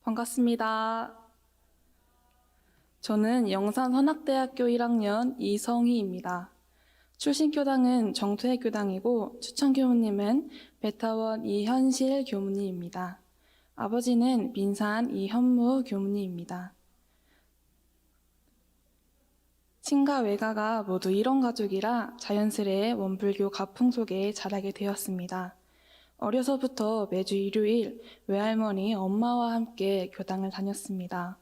반갑습니다. 저는 영산선악대학교 1학년 이성희입니다. 출신 교당은 정투의 교당이고 추천 교무님은 배타원 이현실 교무님입니다. 아버지는 민산 이현무 교무님입니다. 친가 외가가 모두 일원 가족이라 자연스레 원불교 가풍 속에 자라게 되었습니다. 어려서부터 매주 일요일 외할머니 엄마와 함께 교당을 다녔습니다.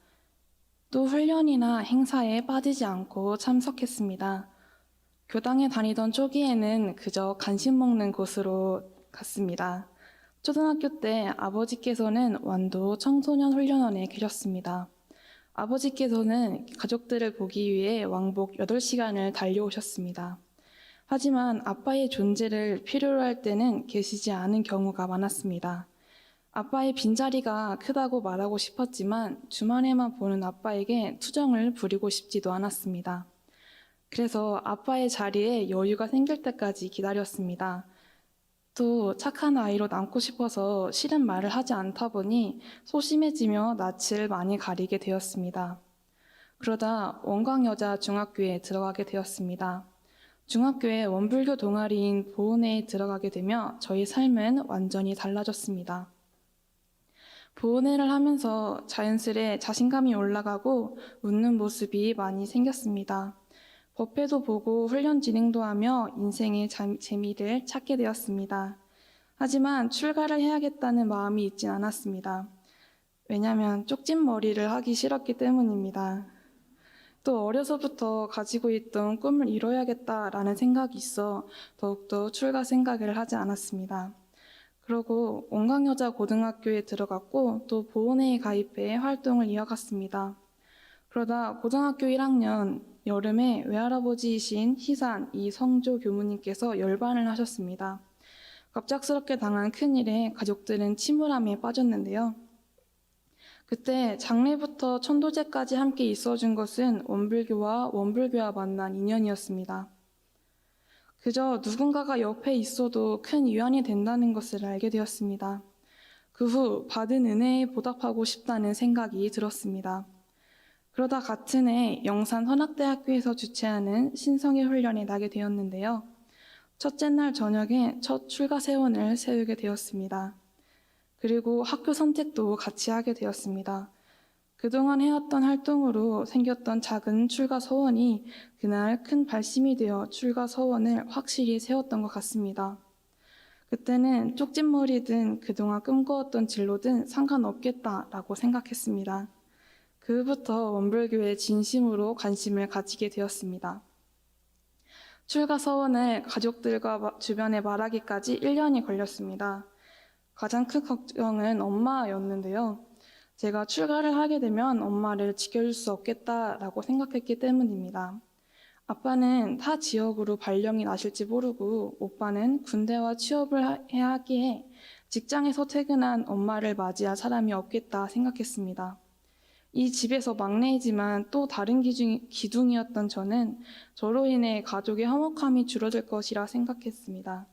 또 훈련이나 행사에 빠지지 않고 참석했습니다. 교당에 다니던 초기에는 그저 간식 먹는 곳으로 갔습니다. 초등학교 때 아버지께서는 완도 청소년 훈련원에 계셨습니다. 아버지께서는 가족들을 보기 위해 왕복 8시간을 달려오셨습니다. 하지만 아빠의 존재를 필요로 할 때는 계시지 않은 경우가 많았습니다. 아빠의 빈자리가 크다고 말하고 싶었지만 주말에만 보는 아빠에게 투정을 부리고 싶지도 않았습니다. 그래서 아빠의 자리에 여유가 생길 때까지 기다렸습니다. 또 착한 아이로 남고 싶어서 싫은 말을 하지 않다 보니 소심해지며 낯을 많이 가리게 되었습니다. 그러다 원광여자중학교에 들어가게 되었습니다. 중학교에 원불교 동아리인 보은회에 들어가게 되며 저희 삶은 완전히 달라졌습니다. 보은회를 하면서 자연스레 자신감이 올라가고 웃는 모습이 많이 생겼습니다. 법회도 보고 훈련 진행도 하며 인생의 재미를 찾게 되었습니다. 하지만 출가를 해야겠다는 마음이 있진 않았습니다. 왜냐하면 쪽진 머리를 하기 싫었기 때문입니다. 또 어려서부터 가지고 있던 꿈을 이뤄야겠다라는 생각이 있어 더욱더 출가 생각을 하지 않았습니다. 그러고 원광여자고등학교에 들어갔고 또 보은회에 가입해 활동을 이어갔습니다. 그러다 고등학교 1학년 여름에 외할아버지이신 희산 이성조 교무님께서 열반을 하셨습니다. 갑작스럽게 당한 큰일에 가족들은 침울함에 빠졌는데요. 그때 장례부터 천도제까지 함께 있어준 것은 원불교와 만난 인연이었습니다. 그저 누군가가 옆에 있어도 큰 위안이 된다는 것을 알게 되었습니다. 그 후 받은 은혜에 보답하고 싶다는 생각이 들었습니다. 그러다 같은 해 영산선악대학교에서 주최하는 신성의 훈련에 나게 되었는데요. 첫째 날 저녁에 첫 출가 세원을 세우게 되었습니다. 그리고 학교 선택도 같이 하게 되었습니다. 그동안 해왔던 활동으로 생겼던 작은 출가 서원이 그날 큰 발심이 되어 출가 서원을 확실히 세웠던 것 같습니다. 그때는 쪽진머리든 그동안 꿈꿔왔던 진로든 상관없겠다라고 생각했습니다. 그 후부터 원불교에 진심으로 관심을 가지게 되었습니다. 출가 서원을 가족들과 주변에 말하기까지 1년이 걸렸습니다. 가장 큰 걱정은 엄마였는데요. 제가 출가를 하게 되면 엄마를 지켜줄 수 없겠다라고 생각했기 때문입니다. 아빠는 타 지역으로 발령이 나실지 모르고 오빠는 군대와 취업을 해야 하기에 직장에서 퇴근한 엄마를 맞이할 사람이 없겠다 생각했습니다. 이 집에서 막내이지만 또 다른 기둥이었던 저는 저로 인해 가족의 화목함이 줄어들 것이라 생각했습니다.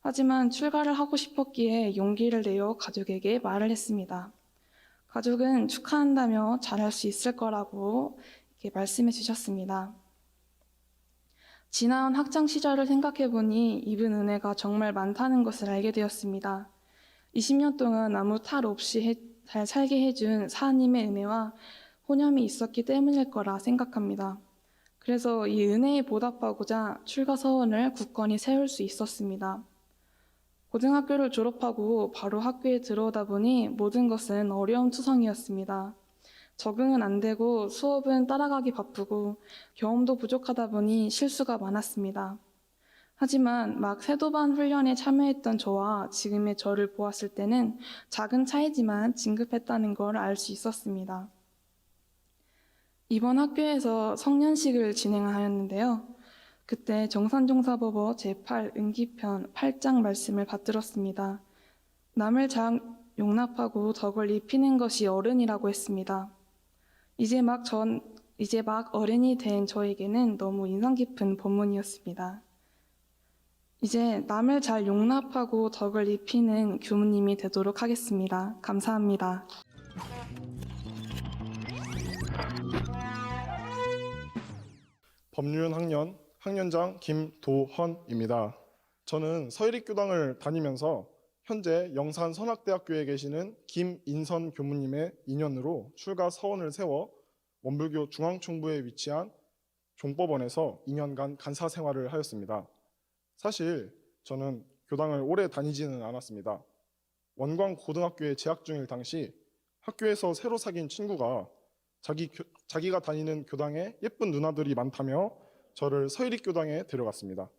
하지만 출가를 하고 싶었기에 용기를 내어 가족에게 말을 했습니다. 가족은 축하한다며 잘할 수 있을 거라고 이렇게 말씀해 주셨습니다. 지나온 학창 시절을 생각해보니 입은 은혜가 정말 많다는 것을 알게 되었습니다. 20년 동안 아무 탈 없이 잘 살게 해준 사님의 은혜와 호념이 있었기 때문일 거라 생각합니다. 그래서 이 은혜에 보답하고자 출가 서원을 굳건히 세울 수 있었습니다. 고등학교를 졸업하고 바로 학교에 들어오다 보니 모든 것은 어려움 투성이었습니다. 적응은 안 되고 수업은 따라가기 바쁘고 경험도 부족하다 보니 실수가 많았습니다. 하지만 막 세도반 훈련에 참여했던 저와 지금의 저를 보았을 때는 작은 차이지만 진급했다는 걸 알 수 있었습니다. 이번 학교에서 성년식을 진행하였는데요. 그때 정산종사법어 제8 은기편 8장 말씀을 받들었습니다. 남을 잘 용납하고 덕을 입히는 것이 어른이라고 했습니다. 이제 막 어른이 된 저에게는 너무 인상 깊은 본문이었습니다. 이제 남을 잘 용납하고 덕을 입히는 교무님이 되도록 하겠습니다. 감사합니다. 법륜학년 학년장 김도헌입니다. 저는 서일익교당을 다니면서 현재 영산선악대학교에 계시는 김인선 교무님의 인연으로 출가 서원을 세워 원불교 중앙총부에 위치한 종법원에서 2년간 간사 생활을 하였습니다. 사실 저는 교당을 오래 다니지는 않았습니다. 원광고등학교에 재학 중일 당시 학교에서 새로 사귄 친구가 자기가 다니는 교당에 예쁜 누나들이 많다며 저를 서일익교당에 데려갔습니다.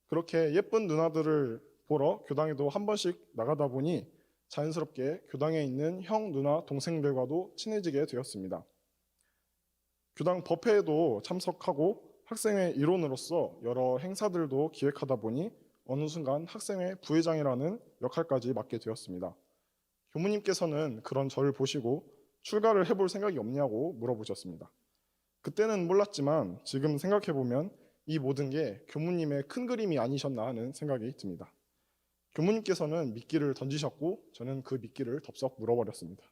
그렇게 예쁜 누나들을 보러 교당에도 한 번씩 나가다 보니 자연스럽게 교당에 있는 형, 누나, 동생들과도 친해지게 되었습니다. 교당 법회에도 참석하고 학생회 일원으로서 여러 행사들도 기획하다 보니 어느 순간 학생회 부회장이라는 역할까지 맡게 되었습니다. 교무님께서는 그런 저를 보시고 출가를 해볼 생각이 없냐고 물어보셨습니다. 그때는 몰랐지만 지금 생각해보면 이 모든 게 교무님의 큰 그림이 아니셨나 하는 생각이 듭니다. 교무님께서는 미끼를 던지셨고 저는 그 미끼를 덥석 물어버렸습니다.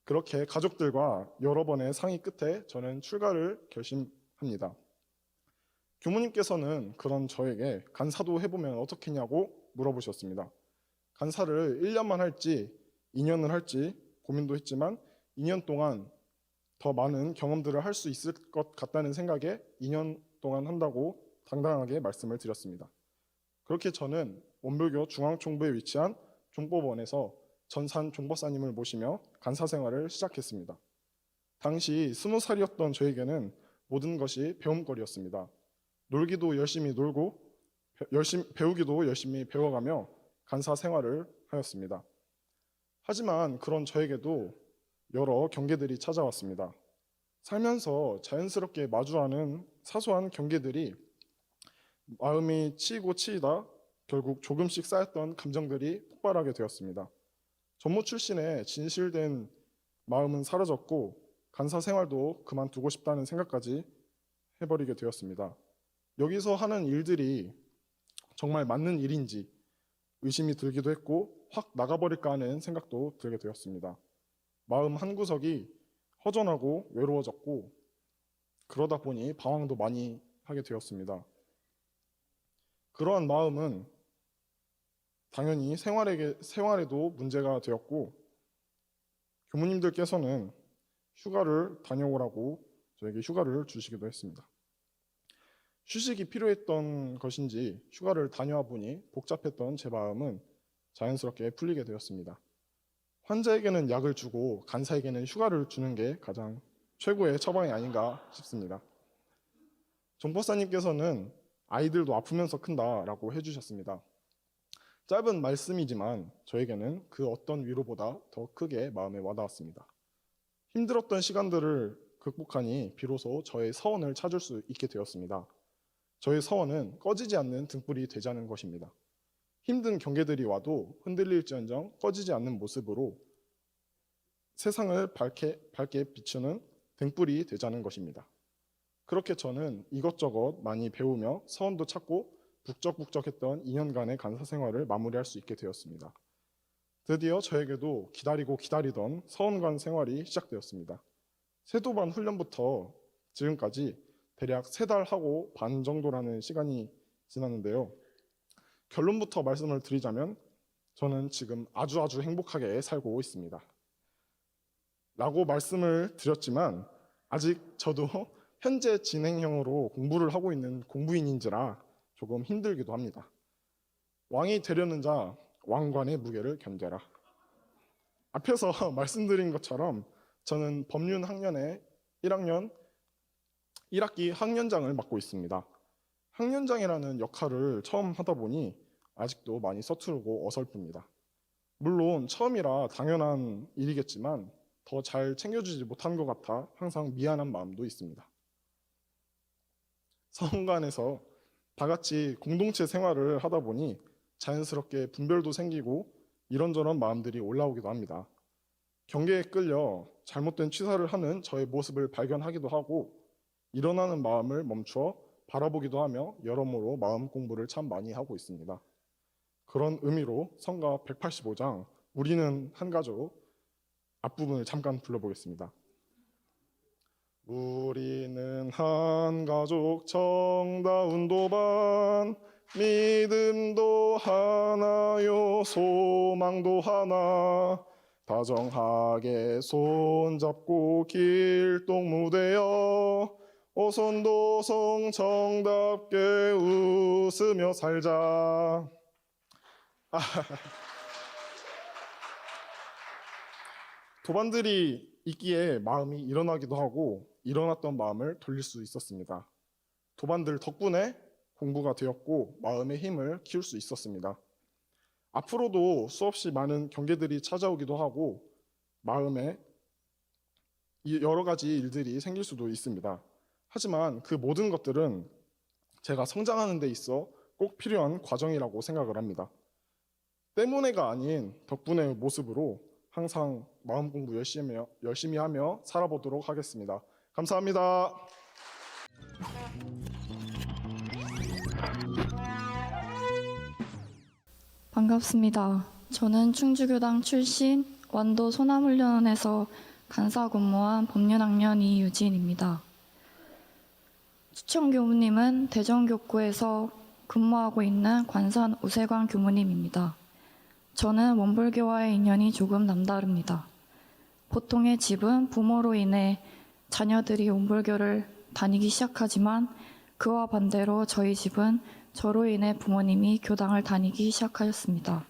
그렇게 가족들과 여러 번의 상의 끝에 저는 출가를 결심합니다. 교무님께서는 그런 저에게 간사도 해보면 어떻겠냐고 물어보셨습니다. 간사를 1년만 할지 2년을 할지 고민도 했지만 2년 동안 더 많은 경험들을 할 수 있을 것 같다는 생각에 2년 동안 한다고 당당하게 말씀을 드렸습니다. 그렇게 저는 원불교 중앙총부에 위치한 종법원에서 전산 종법사님을 모시며 간사 생활을 시작했습니다. 당시 20살이었던 저에게는 모든 것이 배움거리였습니다. 놀기도 열심히 놀고 배우기도 열심히 배워가며 간사 생활을 하였습니다. 하지만 그런 저에게도 여러 경계들이 찾아왔습니다. 살면서 자연스럽게 마주하는 사소한 경계들이 마음이 치이고 치이다 결국 조금씩 쌓였던 감정들이 폭발하게 되었습니다. 전무 출신의 진실된 마음은 사라졌고 간사 생활도 그만두고 싶다는 생각까지 해버리게 되었습니다. 여기서 하는 일들이 정말 맞는 일인지 의심이 들기도 했고 확 나가버릴까 하는 생각도 들게 되었습니다. 마음 한구석이 허전하고 외로워졌고 그러다 보니 방황도 많이 하게 되었습니다. 그러한 마음은 당연히 생활에도 문제가 되었고 교무님들께서는 휴가를 다녀오라고 저에게 휴가를 주시기도 했습니다. 휴식이 필요했던 것인지 휴가를 다녀와 보니 복잡했던 제 마음은 자연스럽게 풀리게 되었습니다. 환자에게는 약을 주고 간사에게는 휴가를 주는 게 가장 최고의 처방이 아닌가 싶습니다. 종법사님께서는 아이들도 아프면서 큰다라고 해주셨습니다. 짧은 말씀이지만 저에게는 그 어떤 위로보다 더 크게 마음에 와닿았습니다. 힘들었던 시간들을 극복하니 비로소 저의 서원을 찾을 수 있게 되었습니다. 저의 서원은 꺼지지 않는 등불이 되자는 것입니다. 힘든 경계들이 와도 흔들릴지언정 꺼지지 않는 모습으로 세상을 밝게 비추는 등불이 되자는 것입니다. 그렇게 저는 이것저것 많이 배우며 서원도 찾고 북적북적했던 2년간의 간사 생활을 마무리할 수 있게 되었습니다. 드디어 저에게도 기다리고 기다리던 서원관 생활이 시작되었습니다. 세도반 훈련부터 지금까지 대략 3달 하고 반 정도라는 시간이 지났는데요. 결론부터 말씀을 드리자면 저는 지금 아주 행복하게 살고 있습니다. 라고 말씀을 드렸지만 아직 저도 현재 진행형으로 공부를 하고 있는 공부인인지라 조금 힘들기도 합니다. 왕이 되려는 자 왕관의 무게를 견뎌라. 앞에서 말씀드린 것처럼 저는 법륜 학년의 1학기 학년장을 맡고 있습니다. 학년장이라는 역할을 처음 하다 보니 아직도 많이 서투르고 어설픕니다. 물론 처음이라 당연한 일이겠지만 더 잘 챙겨주지 못한 것 같아 항상 미안한 마음도 있습니다. 서원관에서 다 같이 공동체 생활을 하다 보니 자연스럽게 분별도 생기고 이런저런 마음들이 올라오기도 합니다. 경계에 끌려 잘못된 취사를 하는 저의 모습을 발견하기도 하고 일어나는 마음을 멈춰 바라보기도 하며 여러모로 마음 공부를 참 많이 하고 있습니다. 그런 의미로 성가 185장 우리는 한 가족 앞부분을 잠깐 불러보겠습니다. 우리는 한 가족 정다운 도반 믿음도 하나요 소망도 하나 다정하게 손잡고 길동무되어 오손도손 정답게 웃으며 살자. 도반들이 있기에 마음이 일어나기도 하고 일어났던 마음을 돌릴 수 있었습니다. 도반들 덕분에 공부가 되었고 마음의 힘을 키울 수 있었습니다. 앞으로도 수없이 많은 경계들이 찾아오기도 하고 마음에 여러 가지 일들이 생길 수도 있습니다. 하지만 그 모든 것들은 제가 성장하는 데 있어 꼭 필요한 과정이라고 생각을 합니다. 때문에가 아닌 덕분의 모습으로 항상 마음 공부 열심히 하며 살아보도록 하겠습니다. 감사합니다. 반갑습니다. 저는 충주교당 출신 완도 소남훈련원에서 간사 근무한 법륜학년 이유진입니다. 추천 교무님은 대전교구에서 근무하고 있는 관산 우세관 교무님입니다. 저는 원불교와의 인연이 조금 남다릅니다. 보통의 집은 부모로 인해 자녀들이 원불교를 다니기 시작하지만 그와 반대로 저희 집은 저로 인해 부모님이 교당을 다니기 시작하였습니다.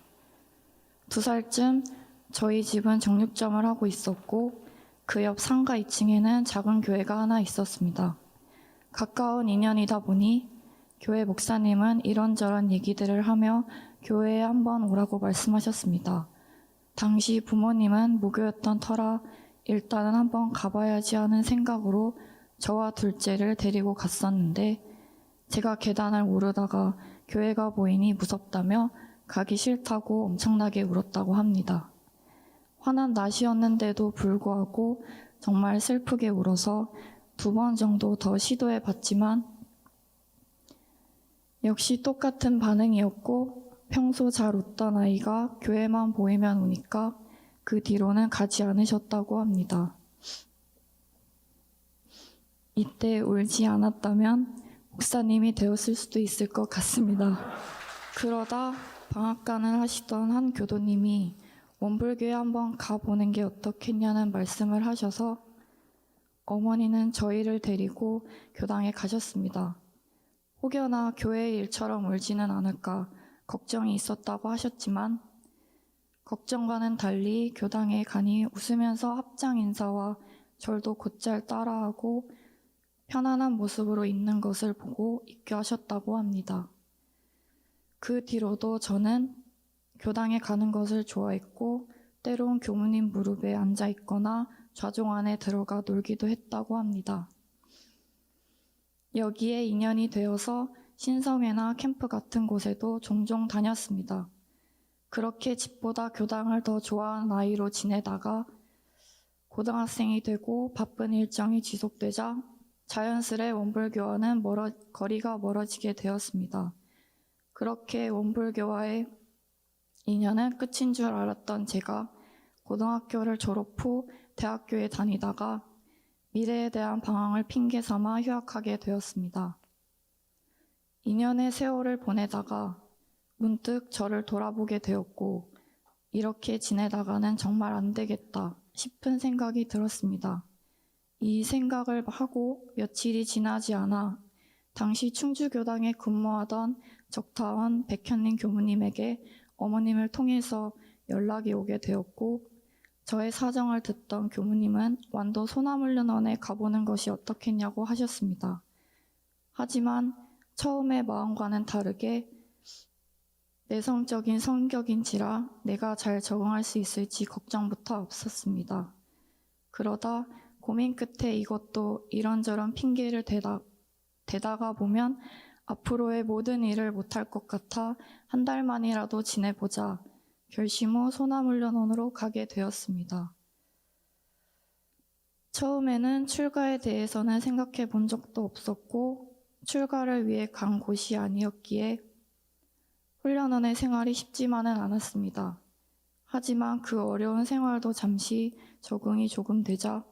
2살쯤 저희 집은 정육점을 하고 있었고 그 옆 상가 2층에는 작은 교회가 하나 있었습니다. 가까운 인연이다 보니 교회 목사님은 이런저런 얘기들을 하며 교회에 한번 오라고 말씀하셨습니다. 당시 부모님은 무교였던 터라 일단은 한번 가봐야지 하는 생각으로 저와 둘째를 데리고 갔었는데 제가 계단을 오르다가 교회가 보이니 무섭다며 가기 싫다고 엄청나게 울었다고 합니다. 환한 낮이었는데도 불구하고 정말 슬프게 울어서 2번 정도 더 시도해 봤지만 역시 똑같은 반응이었고 평소 잘 웃던 아이가 교회만 보이면 우니까 그 뒤로는 가지 않으셨다고 합니다. 이때 울지 않았다면 목사님이 되었을 수도 있을 것 같습니다. 그러다 방앗간을 하시던 한 교도님이 원불교에 한번 가보는 게 어떻겠냐는 말씀을 하셔서 어머니는 저희를 데리고 교당에 가셨습니다. 혹여나 교회의 일처럼 울지는 않을까 걱정이 있었다고 하셨지만 걱정과는 달리 교당에 가니 웃으면서 합장 인사와 절도 곧잘 따라하고 편안한 모습으로 있는 것을 보고 있게 하셨다고 합니다. 그 뒤로도 저는 교당에 가는 것을 좋아했고 때론 교무님 무릎에 앉아 있거나 좌종 안에 들어가 놀기도 했다고 합니다. 여기에 인연이 되어서 신성회나 캠프 같은 곳에도 종종 다녔습니다. 그렇게 집보다 교당을 더 좋아하는 아이로 지내다가 고등학생이 되고 바쁜 일정이 지속되자 자연스레 원불교와는 거리가 멀어지게 되었습니다. 그렇게 원불교와의 인연은 끝인 줄 알았던 제가 고등학교를 졸업 후 대학교에 다니다가 미래에 대한 방황을 핑계 삼아 휴학하게 되었습니다. 2년의 세월을 보내다가 문득 저를 돌아보게 되었고 이렇게 지내다가는 정말 안 되겠다 싶은 생각이 들었습니다. 이 생각을 하고 며칠이 지나지 않아 당시 충주교당에 근무하던 적타원 백현린 교무님에게 어머님을 통해서 연락이 오게 되었고 저의 사정을 듣던 교무님은 완도 소남훈련원에 가보는 것이 어떻겠냐고 하셨습니다. 하지만 처음의 마음과는 다르게 내성적인 성격인지라 내가 잘 적응할 수 있을지 걱정부터 앞섰습니다. 그러다 고민 끝에 이것도 이런저런 핑계를 대다가 보면 앞으로의 모든 일을 못할 것 같아 한 달만이라도 지내보자 결심 후 소남훈련원으로 가게 되었습니다. 처음에는 출가에 대해서는 생각해 본 적도 없었고 출가를 위해 간 곳이 아니었기에 훈련원의 생활이 쉽지만은 않았습니다. 하지만 그 어려운 생활도 잠시 적응이 조금 되자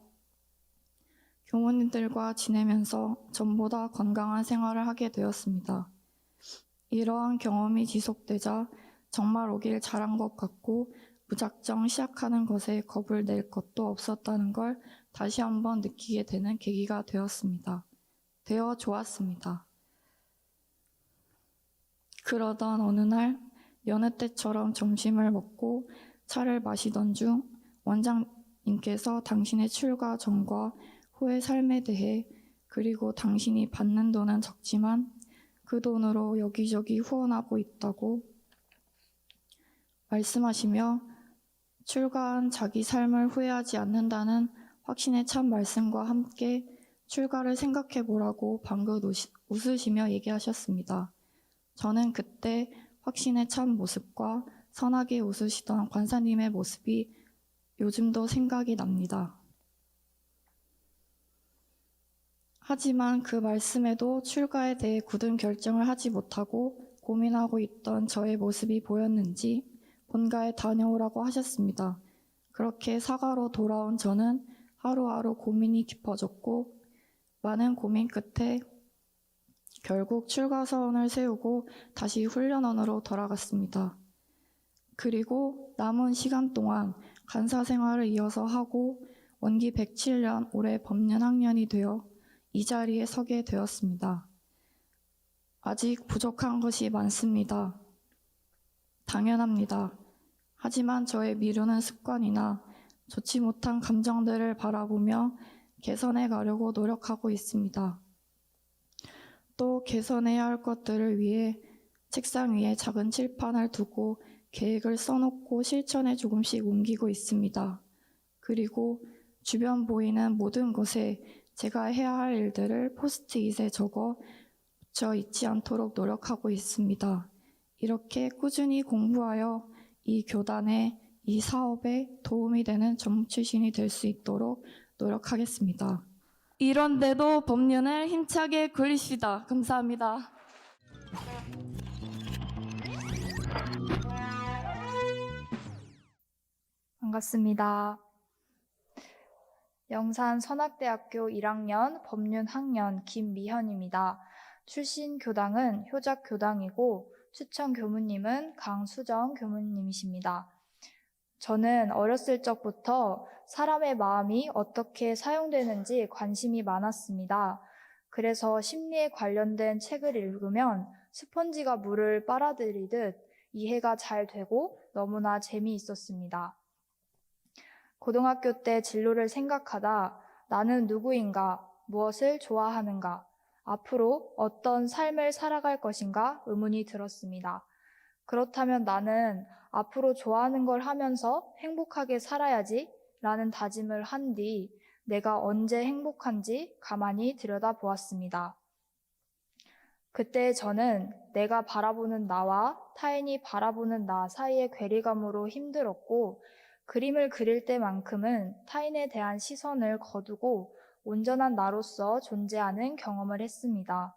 교무님들과 지내면서 전보다 건강한 생활을 하게 되었습니다. 이러한 경험이 지속되자 정말 오길 잘한 것 같고 무작정 시작하는 것에 겁을 낼 것도 없었다는 걸 다시 한번 느끼게 되는 계기가 되어 좋았습니다. 그러던 어느 날 여느 때처럼 점심을 먹고 차를 마시던 중 원장님께서 당신의 출가 전과 후의 삶에 대해 그리고 당신이 받는 돈은 적지만 그 돈으로 여기저기 후원하고 있다고 말씀하시며 출가한 자기 삶을 후회하지 않는다는 확신의 참 말씀과 함께 출가를 생각해 보라고 방긋 웃으시며 얘기하셨습니다. 저는 그때 확신의 참 모습과 선하게 웃으시던 관사님의 모습이 요즘도 생각이 납니다. 하지만 그 말씀에도 출가에 대해 굳은 결정을 하지 못하고 고민하고 있던 저의 모습이 보였는지 본가에 다녀오라고 하셨습니다. 그렇게 사가로 돌아온 저는 하루하루 고민이 깊어졌고 많은 고민 끝에 결국 출가 서원을 세우고 다시 훈련원으로 돌아갔습니다. 그리고 남은 시간 동안 간사 생활을 이어서 하고 원기 107년 올해 법년 학년이 되어 이 자리에 서게 되었습니다. 아직 부족한 것이 많습니다. 당연합니다. 하지만 저의 미루는 습관이나 좋지 못한 감정들을 바라보며 개선해 가려고 노력하고 있습니다. 또 개선해야 할 것들을 위해 책상 위에 작은 칠판을 두고 계획을 써놓고 실천에 조금씩 옮기고 있습니다. 그리고 주변 보이는 모든 것에 제가 해야 할 일들을 포스트잇에 적어 붙여 잊지 않도록 노력하고 있습니다. 이렇게 꾸준히 공부하여 이 교단에, 이 사업에 도움이 되는 전무 출신이 될 수 있도록 노력하겠습니다. 이런데도 법륜을 힘차게 굴리시다. 감사합니다. 반갑습니다. 영산선악대학교 1학년 법륜학년 김미현입니다. 출신 교당은 효작교당이고 추천 교무님은 강수정 교무님이십니다. 저는 어렸을 적부터 사람의 마음이 어떻게 사용되는지 관심이 많았습니다. 그래서 심리에 관련된 책을 읽으면 스펀지가 물을 빨아들이듯 이해가 잘 되고 너무나 재미있었습니다. 고등학교 때 진로를 생각하다 나는 누구인가, 무엇을 좋아하는가, 앞으로 어떤 삶을 살아갈 것인가 의문이 들었습니다. 그렇다면 나는 앞으로 좋아하는 걸 하면서 행복하게 살아야지 라는 다짐을 한 뒤 내가 언제 행복한지 가만히 들여다보았습니다. 그때 저는 내가 바라보는 나와 타인이 바라보는 나 사이의 괴리감으로 힘들었고 그림을 그릴 때만큼은 타인에 대한 시선을 거두고 온전한 나로서 존재하는 경험을 했습니다.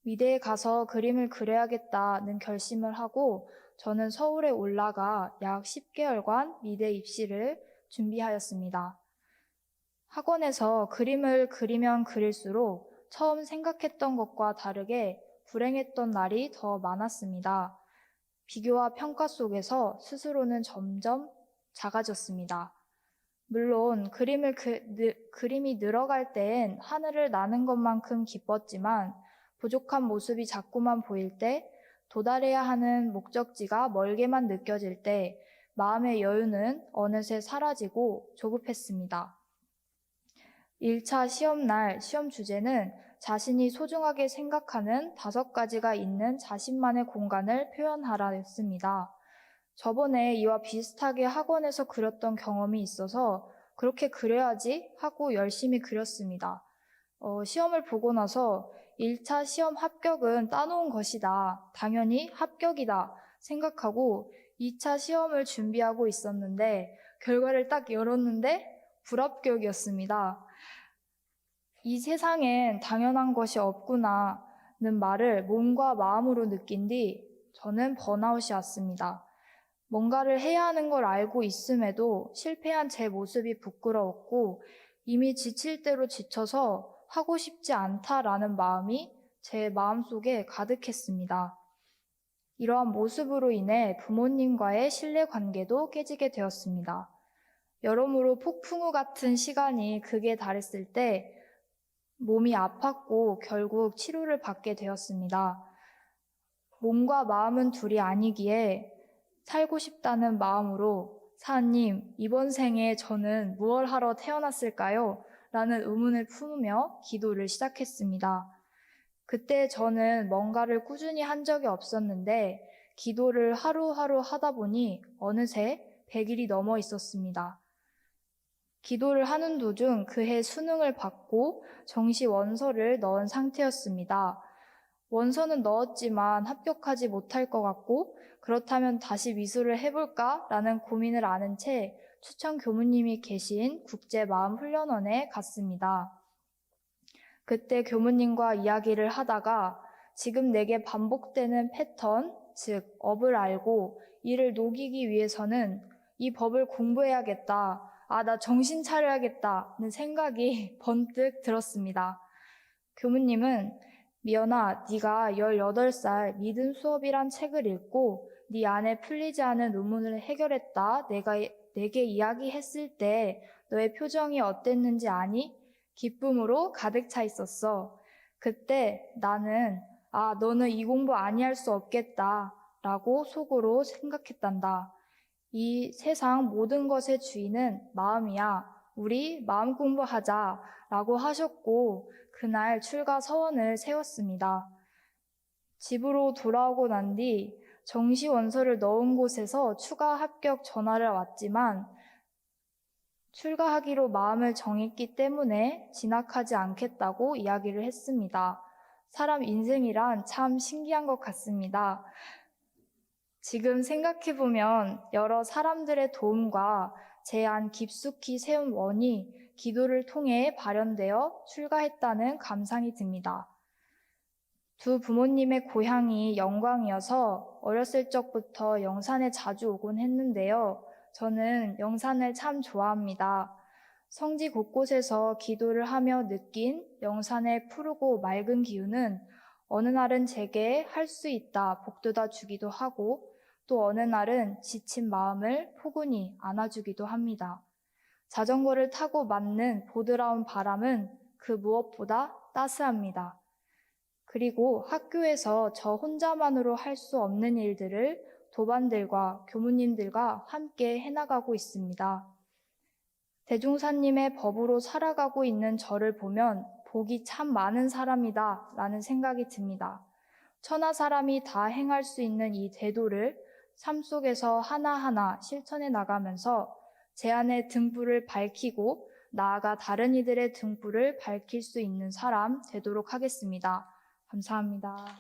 미대에 가서 그림을 그려야겠다는 결심을 하고 저는 서울에 올라가 약 10개월간 미대 입시를 준비하였습니다. 학원에서 그림을 그리면 그릴수록 처음 생각했던 것과 다르게 불행했던 날이 더 많았습니다. 비교와 평가 속에서 스스로는 점점 작아졌습니다. 물론 그림이 늘어갈 때엔 하늘을 나는 것만큼 기뻤지만 부족한 모습이 자꾸만 보일 때, 도달해야 하는 목적지가 멀게만 느껴질 때 마음의 여유는 어느새 사라지고 조급했습니다. 1차 시험날 시험 주제는 자신이 소중하게 생각하는 5가지가 있는 자신만의 공간을 표현하라였습니다. 저번에 이와 비슷하게 학원에서 그렸던 경험이 있어서 그렇게 그려야지 하고 열심히 그렸습니다. 시험을 보고 나서 1차 시험 합격은 따놓은 것이다. 당연히 합격이다. 생각하고 2차 시험을 준비하고 있었는데 결과를 딱 열었는데 불합격이었습니다. 이 세상엔 당연한 것이 없구나는 말을 몸과 마음으로 느낀 뒤 저는 번아웃이 왔습니다. 뭔가를 해야 하는 걸 알고 있음에도 실패한 제 모습이 부끄러웠고 이미 지칠 대로 지쳐서 하고 싶지 않다라는 마음이 제 마음속에 가득했습니다. 이러한 모습으로 인해 부모님과의 신뢰 관계도 깨지게 되었습니다. 여러모로 폭풍우 같은 시간이 극에 달했을 때 몸이 아팠고 결국 치료를 받게 되었습니다. 몸과 마음은 둘이 아니기에 살고 싶다는 마음으로 사님, 이번 생에 저는 무엇을 하러 태어났을까요? 라는 의문을 품으며 기도를 시작했습니다. 그때 저는 뭔가를 꾸준히 한 적이 없었는데 기도를 하루하루 하다 보니 어느새 100일이 넘어 있었습니다. 기도를 하는 도중 그해 수능을 받고 정시 원서를 넣은 상태였습니다. 원서는 넣었지만 합격하지 못할 것 같고 그렇다면 다시 미술을 해볼까? 라는 고민을 아는 채 추천 교무님이 계신 국제마음훈련원에 갔습니다. 그때 교무님과 이야기를 하다가 지금 내게 반복되는 패턴, 즉 업을 알고 이를 녹이기 위해서는 이 법을 공부해야겠다. 나 정신 차려야겠다는 생각이 번뜩 들었습니다. 교무님은 미연아, 네가 18살 믿음 수업이란 책을 읽고 네 안에 풀리지 않은 의문을 해결했다. 내게 이야기했을 때 너의 표정이 어땠는지 아니? 기쁨으로 가득 차 있었어. 그때 나는 너는 이 공부 아니할 수 없겠다 라고 속으로 생각했단다. 이 세상 모든 것의 주인은 마음이야. 우리 마음 공부하자 라고 하셨고 그날 출가 서원을 세웠습니다. 집으로 돌아오고 난 뒤 정시 원서를 넣은 곳에서 추가 합격 전화를 왔지만 출가하기로 마음을 정했기 때문에 진학하지 않겠다고 이야기를 했습니다. 사람 인생이란 참 신기한 것 같습니다. 지금 생각해보면 여러 사람들의 도움과 제 안 깊숙이 세운 원이 기도를 통해 발현되어 출가했다는 감상이 듭니다. 두 부모님의 고향이 영광이어서 어렸을 적부터 영산에 자주 오곤 했는데요. 저는 영산을 참 좋아합니다. 성지 곳곳에서 기도를 하며 느낀 영산의 푸르고 맑은 기운은 어느 날은 제게 할 수 있다 복돋아 주기도 하고 또 어느 날은 지친 마음을 포근히 안아주기도 합니다. 자전거를 타고 맞는 보드라운 바람은 그 무엇보다 따스합니다. 그리고 학교에서 저 혼자만으로 할 수 없는 일들을 도반들과 교무님들과 함께 해나가고 있습니다. 대종사님의 법으로 살아가고 있는 저를 보면 복이 참 많은 사람이다 라는 생각이 듭니다. 천하 사람이 다 행할 수 있는 이 대도를 삶 속에서 하나하나 실천해 나가면서 제 안의 등불을 밝히고 나아가 다른 이들의 등불을 밝힐 수 있는 사람 되도록 하겠습니다. 감사합니다.